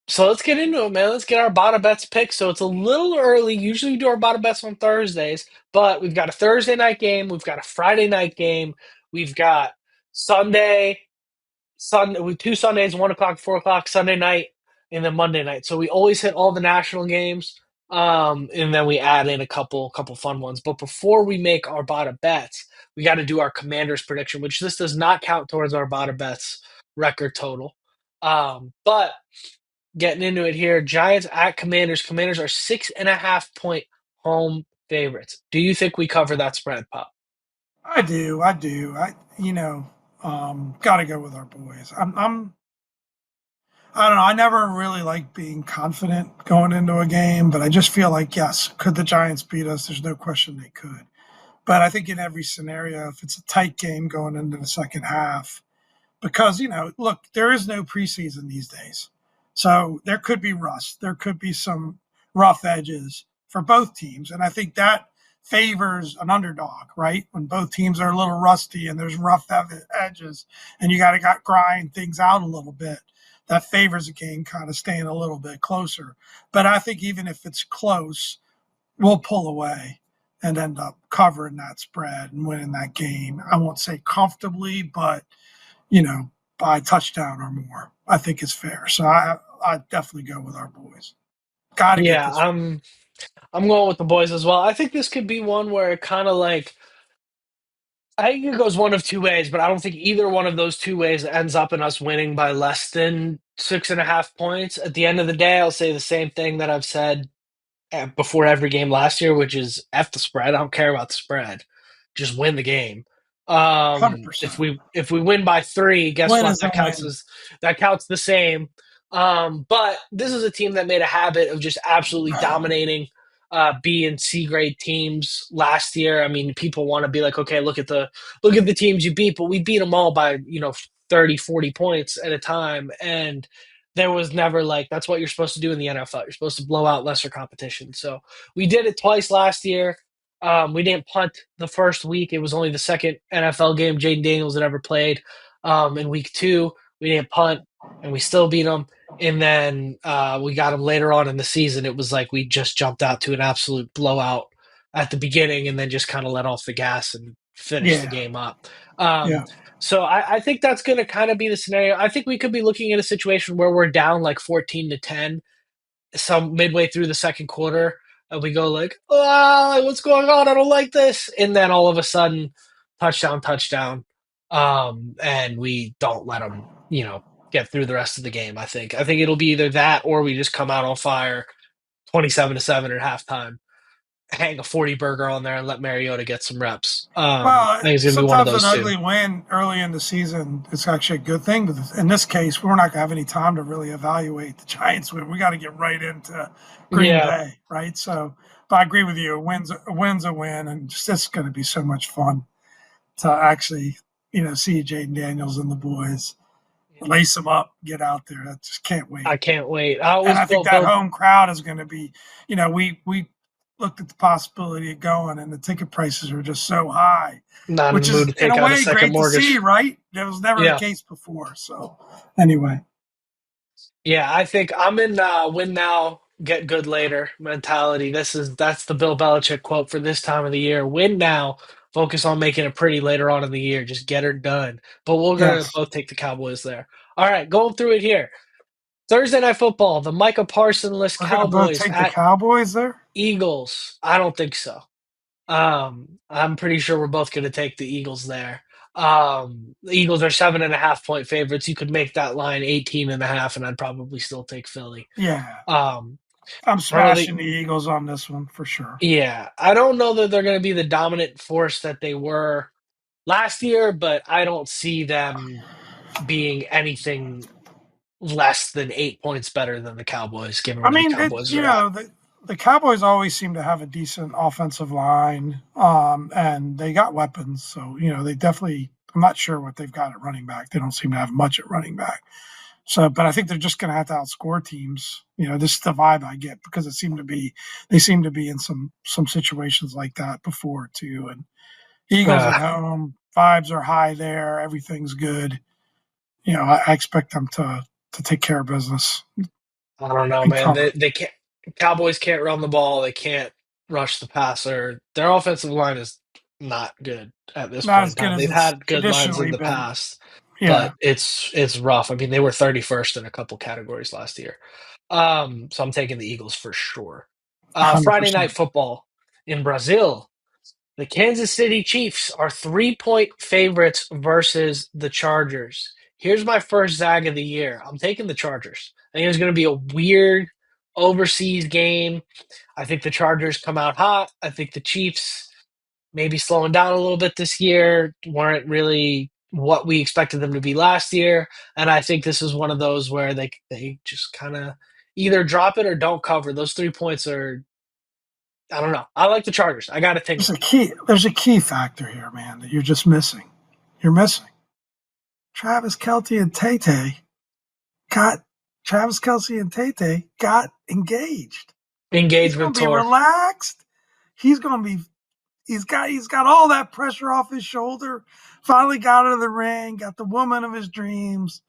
So let's get into it, man. Let's get our bottom bets picked. So it's a little early. Usually we do our bottom bets on Thursdays, but we've got a Thursday night game, we've got a Friday night game, we've got Sunday, Sunday with two Sundays, 1 o'clock, 4 o'clock, Sunday night, and then Monday night. So we always hit all the national games. And then we add in a couple fun ones. But before we make our bottom bets, we got to do our Commanders prediction, which this does not count towards our bottom bets record total. But getting into it here, Giants at Commanders. Commanders are 6.5 point home favorites. Do you think we cover that spread, Pop? I do. I do. Got to go with our boys. I don't know. I never really like being confident going into a game, but I just feel like, yes, could the Giants beat us? There's no question they could. But I think in every scenario, if it's a tight game going into the second half, because, look, there is no preseason these days. So there could be rust. There could be some rough edges for both teams. And I think that favors an underdog, right? When both teams are a little rusty and there's rough edges and you got to grind things out a little bit. That favors a game kind of staying a little bit closer. But I think even if it's close, we'll pull away and end up covering that spread and winning that game. I won't say comfortably, but by a touchdown or more, I think is fair. So I definitely go with our boys. Got to get Yeah, this. I'm going with the boys as well. I think this could be one where it kind of like I think it goes one of two ways, but I don't think either one of those two ways ends up in us winning by less than 6.5 points. At the end of the day, I'll say the same thing that I've said before every game last year, which is F the spread. I don't care about the spread. Just win the game. If 100%. we win by three, guess Win what? is a win. That counts the same. But this is a team that made a habit of just absolutely dominating B and C grade teams last year. I mean, people want to be like, okay, look at the teams you beat, but we beat them all by 30, 40 points at a time, and there was never like that's what you're supposed to do in the NFL. You're supposed to blow out lesser competition. So we did it twice last year. We didn't punt the first week. It was only the second NFL game Jaden Daniels had ever played. In week two, we didn't punt, and we still beat them. And then we got them later on in the season. It was like we just jumped out to an absolute blowout at the beginning, and then just kind of let off the gas and finished the Yeah. game up. Um, Yeah. so I think that's going to kind of be the scenario. I think we could be looking at a situation where we're down like 14-10, some midway through the second quarter, and we go like, "Oh, what's going on? I don't like this." And then all of a sudden, touchdown, and we don't let them, get through the rest of the game. I think it'll be either that or we just come out on fire, 27-7 at halftime, hang a 40 burger on there, and let Mariota get some reps. I Well, think it's gonna be one of sometimes an those two. ugly win early in the season is actually a good thing. But in this case, we're not going to have any time to really evaluate the Giants win. We got to get right into Green Yeah, Bay, right? So, but I agree with you. A win's a win, and just it's going to be so much fun to actually, see Jaden Daniels and the boys lace them up, get out there. I just can't wait. I can't wait. I And always I think built that Bill home crowd is going to be, we looked at the possibility of going, and the ticket prices were just so high, not in the which mood is to in take a out a way second great to see, mortgage. right? That was never the Yeah. case before. So, anyway, Yeah, I think I'm in win now, get good later mentality. That's the Bill Belichick quote for this time of the year. Win now, focus on making it pretty later on in the year. Just get her done. But we're gonna yes, both take the Cowboys there. All right, going through it here. Thursday night football, the Micah Parsons we're going to both Cowboys take the at Cowboys there. Eagles. I don't think so. I'm pretty sure we're both going to take the Eagles there. The Eagles are 7.5 point favorites. You could make that line 18.5, and I'd probably still take Philly. Yeah, Um, I'm I don't really, smashing the Eagles on this one for sure. yeah, I don't know that they're going to be the dominant force that they were last year, but I don't see them being anything less than 8 points better than the Cowboys, given I where the mean, Cowboys are at. the Cowboys always seem to have a decent offensive line, and they got weapons. So they definitely. I'm not sure what they've got at running back. They don't seem to have much at running back. So, but I think they're just going to have to outscore teams. This is the vibe I get because they seem to be in some situations like that before too. And Eagles Uh, at home, vibes are high there. Everything's good. I expect them to take care of business. I don't know, and man. cover. They can't. Cowboys can't run the ball. They can't rush the passer. Their offensive line is not good at this Not point as in good time. as They've it's had good lines in traditionally the been. past, Yeah, but it's rough. I mean, they were 31st in a couple categories last year. So I'm taking the Eagles for sure. hundred Friday night percent. football in Brazil. The Kansas City Chiefs are 3-point favorites versus the Chargers. Here's my first zag of the year. I'm taking the Chargers. I think it's going to be a weird overseas game. I think the Chargers come out hot. I think the Chiefs maybe slowing down a little bit this year weren't really what we expected them to be last year. And I think this is one of those where they just kind of either drop it or don't cover. Those 3 points are I don't know. I like the Chargers. I got a There's tingle. a key. There's a key factor here, man, that you're just missing. You're missing Travis Kelce and Tay Tay got Travis Kelsey and Tay Tay got engaged. He's gonna Engagement be tour. relaxed. He's gonna be he's got all that pressure off his shoulder. Finally got out of the ring, got the woman of his dreams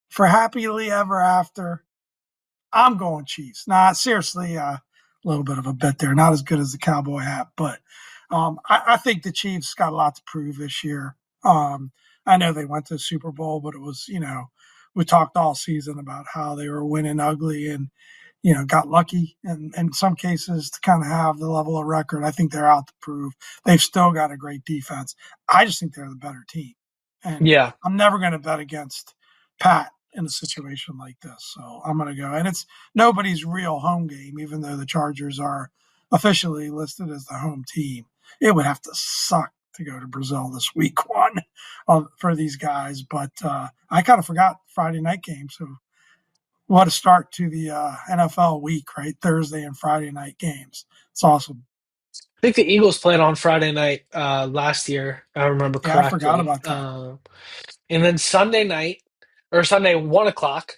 for happily ever after. I'm going Chiefs. Nah, seriously, a little bit of a bet there. Not as good as the Cowboy hat, but I think the Chiefs got a lot to prove this year. I know they went to the Super Bowl, but it was, we talked all season about how they were winning ugly and, got lucky and in some cases to kind of have the level of record. I think they're out to prove they've still got a great defense. I just think they're the better team. And Yeah. I'm never going to bet against Pat in a situation like this. So I'm going to go. And it's nobody's real home game, even though the Chargers are officially listed as the home team. It would have to suck to go to Brazil this week one for these guys. But I kind of forgot Friday night game. So what a start to the NFL week, right? Thursday and Friday night games. It's awesome. I think the Eagles played on Friday night last year. I remember Yeah, I forgot correctly. about that. And then Sunday night or Sunday 1 o'clock,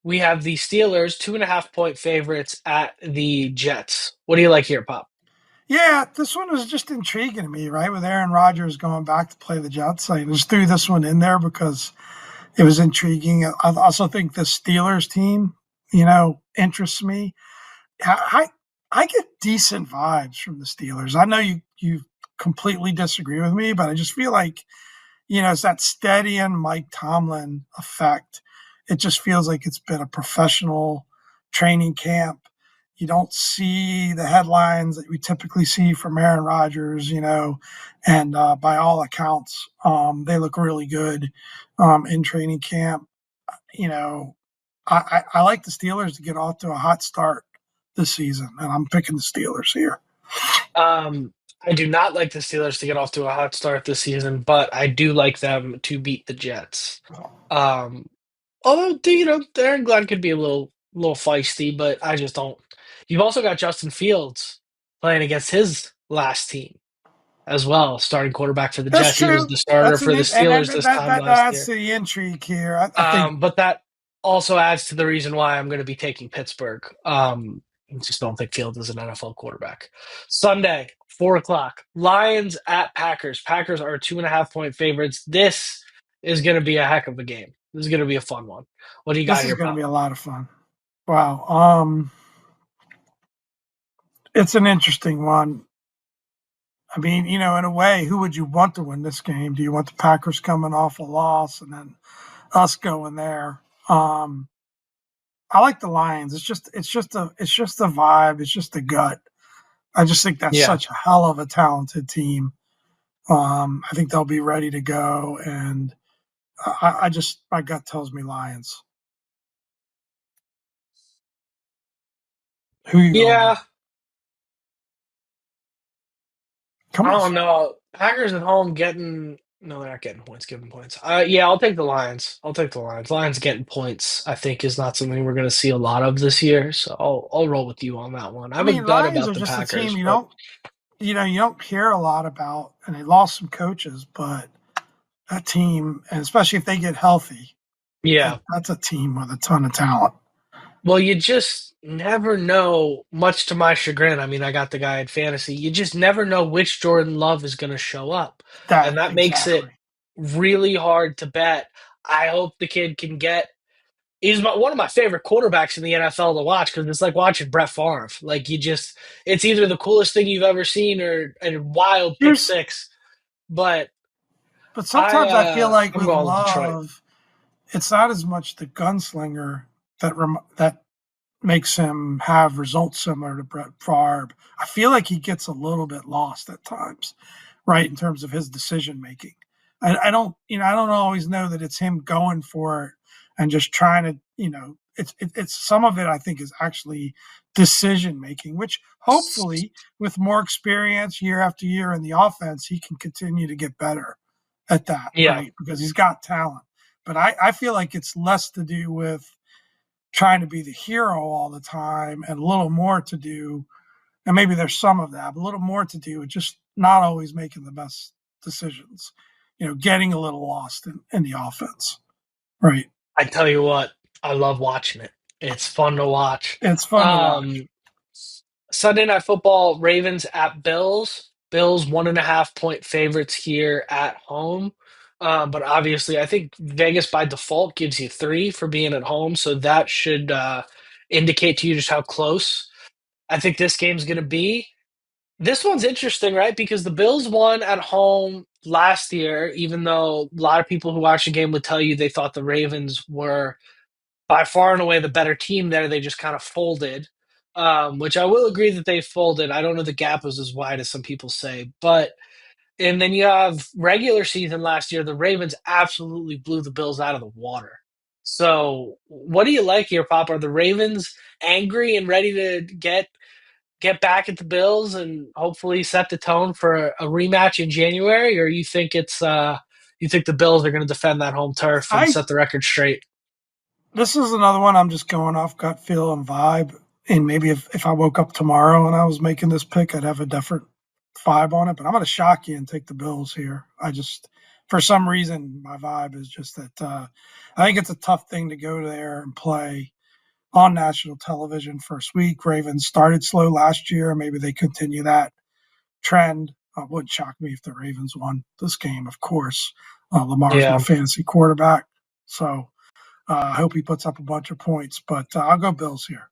we have the Steelers 2.5 point favorites at the Jets. What do you like here, Pop? Yeah, this one was just intriguing to me, right? With Aaron Rodgers going back to play the Jets. I just threw this one in there because it was intriguing. I also think the Steelers team, interests me. I I get decent vibes from the Steelers. I know you completely disagree with me, but I just feel like it's that steady and Mike Tomlin effect. It just feels like it's been a professional training camp. You don't see the headlines that we typically see from Aaron Rodgers, and by all accounts, they look really good in training camp. You know, I like the Steelers to get off to a hot start this season, and I'm picking the Steelers here. Um, I do not like the Steelers to get off to a hot start this season, but I do like them to beat the Jets. Um, Although, Aaron Glenn could be a little feisty, but I just don't. You've also got Justin Fields playing against his last team as well, starting quarterback for the That's Jets. He was true. the starter That's for an the and Steelers this time that last adds year. to the intrigue here. I think But that also adds to the reason why I'm going to be taking Pittsburgh. I just don't think Fields is an NFL quarterback. Sunday, 4 o'clock, Lions at Packers. Packers are 2.5 point favorites. This is going to be a heck of a game. This is going to be a fun one. What do you got this is here, going to be Pop? a lot of fun. Wow. It's an interesting one. I mean, in a way, who would you want to win this game? Do you want the Packers coming off a loss and then us going there? I like the Lions. It's just a vibe. It's just a gut. I just think that's Yeah. such a hell of a talented team. I think they'll be ready to go, and I just my gut tells me Lions. Who you going with? Yeah, Come I on. don't know. Packers at home getting no, they're not getting points, giving points. Yeah, I'll take the Lions. I'll take the Lions. Lions getting points, I think, is not something we're going to see a lot of this year. So I'll roll with you on that one. I I have a mean, gut Lions about are the just a team Packers, you but don't hear a lot about, and they lost some coaches, but that team, and especially if they get healthy, yeah. that's a team with a ton of talent. Well, you just never know, much to my chagrin. I mean, I got the guy in fantasy. You just never know which Jordan Love is going to show up. And That that makes it exactly. really hard to bet. I hope the kid can get He's one of my favorite quarterbacks in the NFL to watch because it's like watching Brett Favre. Like you just, it's either the coolest thing you've ever seen or a wild pick Here's, six. But but sometimes I feel like I'm with going with Detroit. Love, it's not as much the gunslinger that makes him have results similar to Brett Favre. I feel like he gets a little bit lost at times, right, in terms of his decision making. I don't, I don't always know that it's him going for it and just trying to, it's some of it. I think is actually decision making, which hopefully with more experience year after year in the offense, he can continue to get better at that, Yeah, right? Because he's got talent. But I feel like it's less to do with trying to be the hero all the time and a little more to do, and maybe there's some of that, but a little more to do with just not always making the best decisions, getting a little lost in the offense. Right. I tell you what, I love watching it. It's fun to watch. It's fun to watch. Um, Sunday Night Football, Ravens at Bills. Bills 1.5 point favorites here at home. But obviously, I think Vegas by default gives you 3 for being at home. So that should indicate to you just how close I think this game's going to be. This one's interesting, right? Because the Bills won at home last year, even though a lot of people who watch the game would tell you they thought the Ravens were by far and away the better team there. They just kind of folded, which I will agree that they folded. I don't know the gap was as wide as some people say, but and then you have regular season last year. The Ravens absolutely blew the Bills out of the water. So, what do you like here, Pop? Are the Ravens angry and ready to get back at the Bills and hopefully set the tone for a rematch in January, or you think it's you think the Bills are going to defend that home turf and I set the record straight? This is another one I'm just going off gut feel and vibe. And maybe if I woke up tomorrow and I was making this pick, I'd have a different vibe on it. But I'm going to shock you and take the Bills here. For some reason, my vibe is just that I think it's a tough thing to go there and play on national television first week. Ravens started slow last year. Maybe they continue that trend. It wouldn't shock me if the Ravens won this game, of course. Lamar's my Yeah, fantasy quarterback. So I hope he puts up a bunch of points, but I'll go Bills here.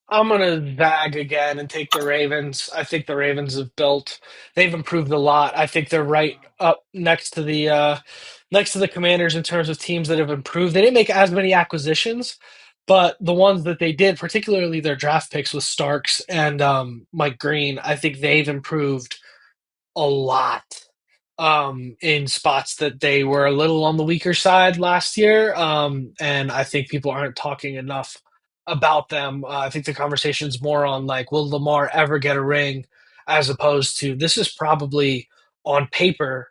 I'm gonna zag again and take the Ravens. I think the Ravens they've improved a lot. I think they're right up next to the Commanders in terms of teams that have improved. They didn't make as many acquisitions, but the ones that they did, particularly their draft picks with Starks and Mike Green, I think they've improved a lot in spots that they were a little on the weaker side last year. And I think people aren't talking enough about them. I think the conversation is more on like, will Lamar ever get a ring, as opposed to this is probably on paper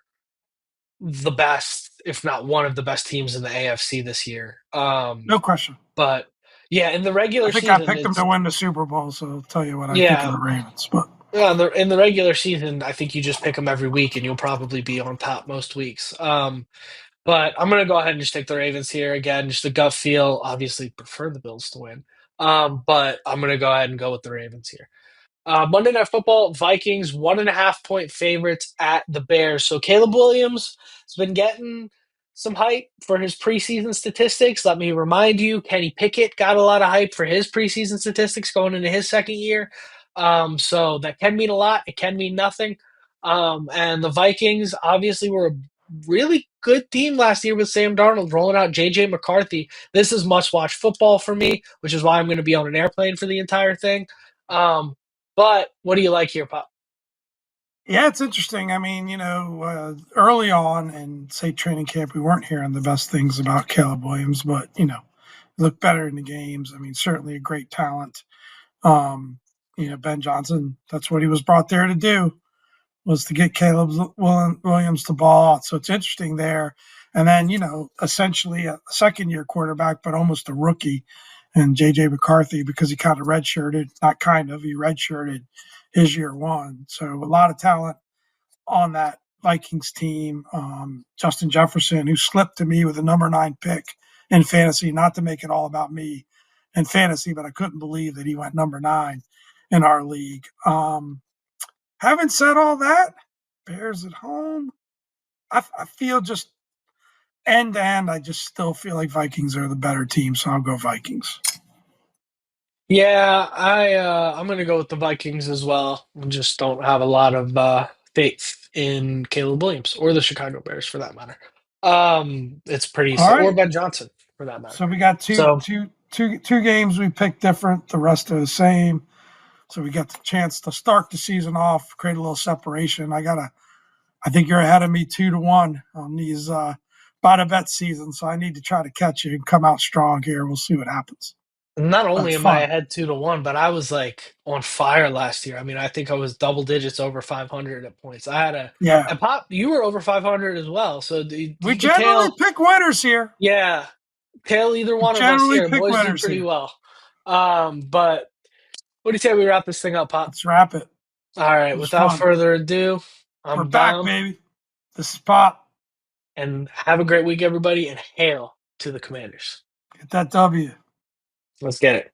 the best, if not one of the best teams in the AFC this year. No question. But yeah, in the I regular think I season, picked them to win the Super Bowl, so I'll tell you what I think of yeah, the Ravens. But yeah, in the regular season, I think you just pick them every week, and you'll probably be on top most weeks. But I'm gonna go ahead and just take the Ravens here again. Just a gut feel. Obviously, prefer the Bills to win. But I'm gonna go ahead and go with the Ravens here. Monday Night Football, Vikings 1.5 point favorites at the Bears. So Caleb Williams has been getting some hype for his preseason statistics. Let me remind you, Kenny Pickett got a lot of hype for his preseason statistics going into his second year. So that can mean a lot. It can mean nothing. And the Vikings obviously were a really good team last year with Sam Darnold rolling out JJ McCarthy. This is must watch football for me, which is why I'm going to be on an airplane for the entire thing. But what do you like here, Pop? yeah, it's interesting. I mean, early on in say training camp, we weren't hearing the best things about Caleb Williams, but looked better in the games. I mean, certainly a great talent. Um, Ben Johnson, that's what he was brought there to do, was to get Caleb Williams to ball out. So it's interesting there. And then, essentially a second year quarterback, but almost a rookie, and JJ McCarthy, because he kind of redshirted, not kind of, he redshirted his year one. So a lot of talent on that Vikings team. Justin Jefferson, who slipped to me with a number 9 pick in fantasy, not to make it all about me in fantasy, but I couldn't believe that he went number 9 in our league. Having said all that, Bears at home, I feel just end to end, I just still feel like Vikings are the better team, so I'll go Vikings. Yeah, I'm gonna go with the Vikings as well. I just don't have a lot of faith in Caleb Williams or the Chicago Bears for that matter. It's pretty All or right. Ben Johnson for that matter. So we got So two games we picked different. The rest are the same. So we got the chance to start the season off, create a little separation. I think you're ahead of me 2-1 on these bada bet season. So I need to try to catch you and come out strong here. We'll see what happens. not But only am I fun. ahead 2-1, but I was like on fire last year. I mean, I think I was double digits over 500 at points. I had a Yeah. and Pop, you were over 500 as well. So We you could generally tail, pick winners here. yeah, tail either We one of us generally here. pick Boys do winners pretty here. well. But what do you say we wrap this thing up, Pop? Let's wrap it. All It right, was without fun. further ado, We're I'm back, Dom, baby. This is Pop. and have a great week, everybody, and hail to the Commanders. Get that W. Let's get it.